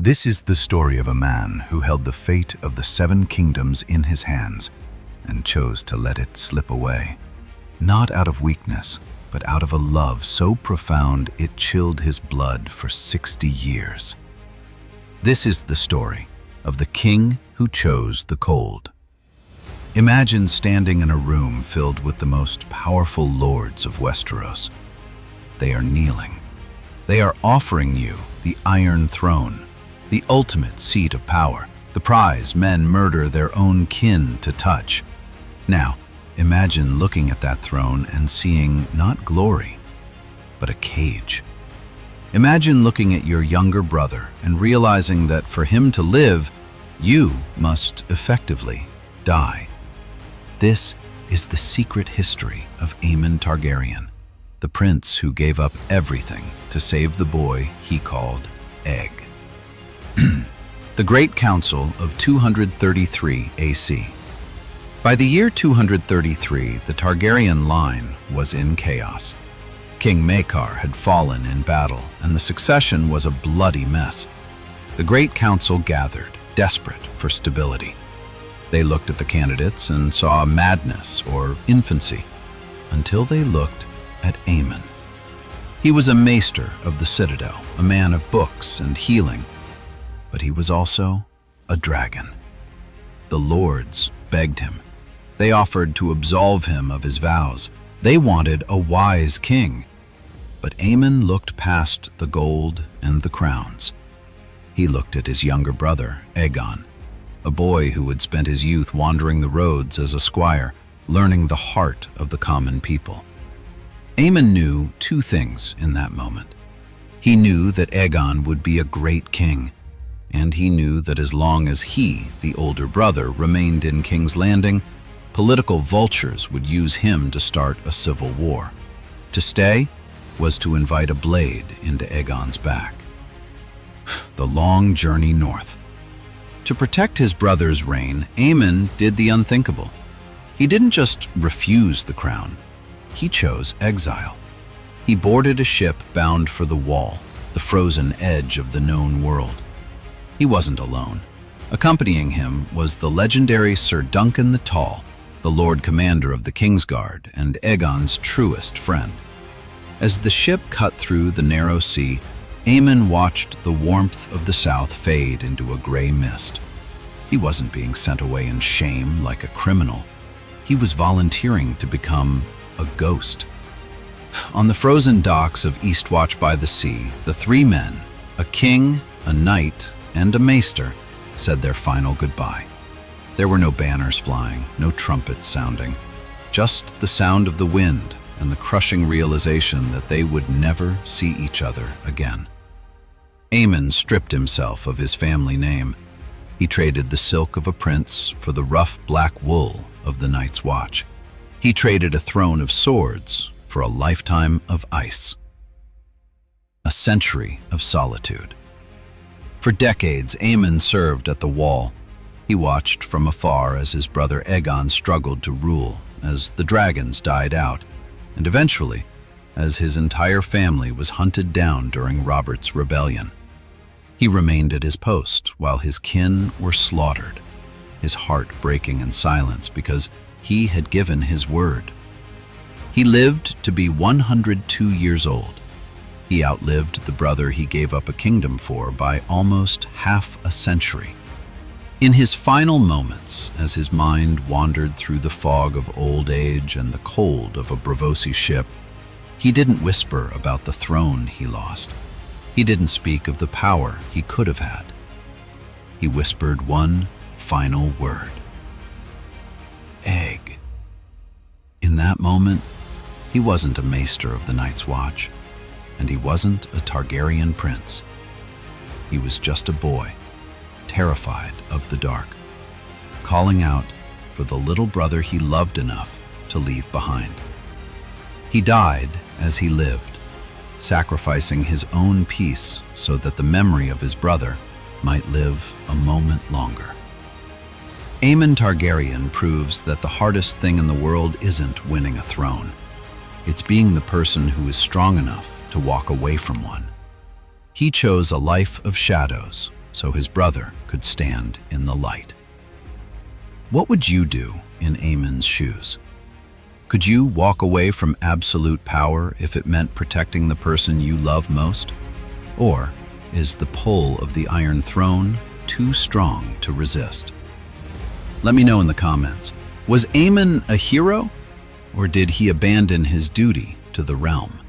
This is the story of a man who held the fate of the seven kingdoms in his hands and chose to let it slip away. Not out of weakness, but out of a love so profound it chilled his blood for 60 years. This is the story of the king who chose the cold. Imagine standing in a room filled with the most powerful lords of Westeros. They are kneeling. They are offering you the Iron Throne, the ultimate seat of power, the prize men murder their own kin to touch. Now, imagine looking at that throne and seeing not glory, but a cage. Imagine looking at your younger brother and realizing that for him to live, you must effectively die. This is the secret history of Aemon Targaryen, the prince who gave up everything to save the boy he called Egg. The Great Council of 233 AC. By the year 233, the Targaryen line was in chaos. King Maekar had fallen in battle, and the succession was a bloody mess. The Great Council gathered, desperate for stability. They looked at the candidates and saw madness or infancy, until they looked at Aemon. He was a maester of the Citadel, a man of books and healing, but he was also a dragon. The lords begged him. They offered to absolve him of his vows. They wanted a wise king. But Aemon looked past the gold and the crowns. He looked at his younger brother, Aegon, a boy who had spent his youth wandering the roads as a squire, learning the heart of the common people. Aemon knew two things in that moment. He knew that Aegon would be a great king, and he knew that as long as he, the older brother, remained in King's Landing, political vultures would use him to start a civil war. To stay was to invite a blade into Aegon's back. The long journey north. To protect his brother's reign, Aemon did the unthinkable. He didn't just refuse the crown. He chose exile. He boarded a ship bound for the Wall, the frozen edge of the known world. He wasn't alone. Accompanying him was the legendary Sir Duncan the Tall, the Lord Commander of the Kingsguard and Aegon's truest friend. As the ship cut through the narrow sea, Aemon watched the warmth of the south fade into a gray mist. He wasn't being sent away in shame like a criminal. He was volunteering to become a ghost. On the frozen docks of Eastwatch by the Sea, the three men, a king, a knight, and a maester, said their final goodbye. There were no banners flying, no trumpets sounding, just the sound of the wind and the crushing realization that they would never see each other again. Aemon stripped himself of his family name. He traded the silk of a prince for the rough black wool of the Night's Watch. He traded a throne of swords for a lifetime of ice. A century of solitude. For decades, Aemon served at the Wall. He watched from afar as his brother Aegon struggled to rule, as the dragons died out, and eventually, as his entire family was hunted down during Robert's rebellion. He remained at his post while his kin were slaughtered, his heart breaking in silence because he had given his word. He lived to be 102 years old. He outlived the brother he gave up a kingdom for by almost half a century. In his final moments, as his mind wandered through the fog of old age and the cold of a Braavosi ship, he didn't whisper about the throne he lost. He didn't speak of the power he could have had. He whispered one final word. Egg. In that moment, he wasn't a maester of the Night's Watch, and he wasn't a Targaryen prince. He was just a boy, terrified of the dark, calling out for the little brother he loved enough to leave behind. He died as he lived, sacrificing his own peace so that the memory of his brother might live a moment longer. Aemon Targaryen proves that the hardest thing in the world isn't winning a throne. It's being the person who is strong enough to walk away from one. He chose a life of shadows so his brother could stand in the light. What would you do in Aemon's shoes? Could you walk away from absolute power if it meant protecting the person you love most? Or is the pull of the Iron Throne too strong to resist? Let me know in the comments. Was Aemon a hero, or did he abandon his duty to the realm?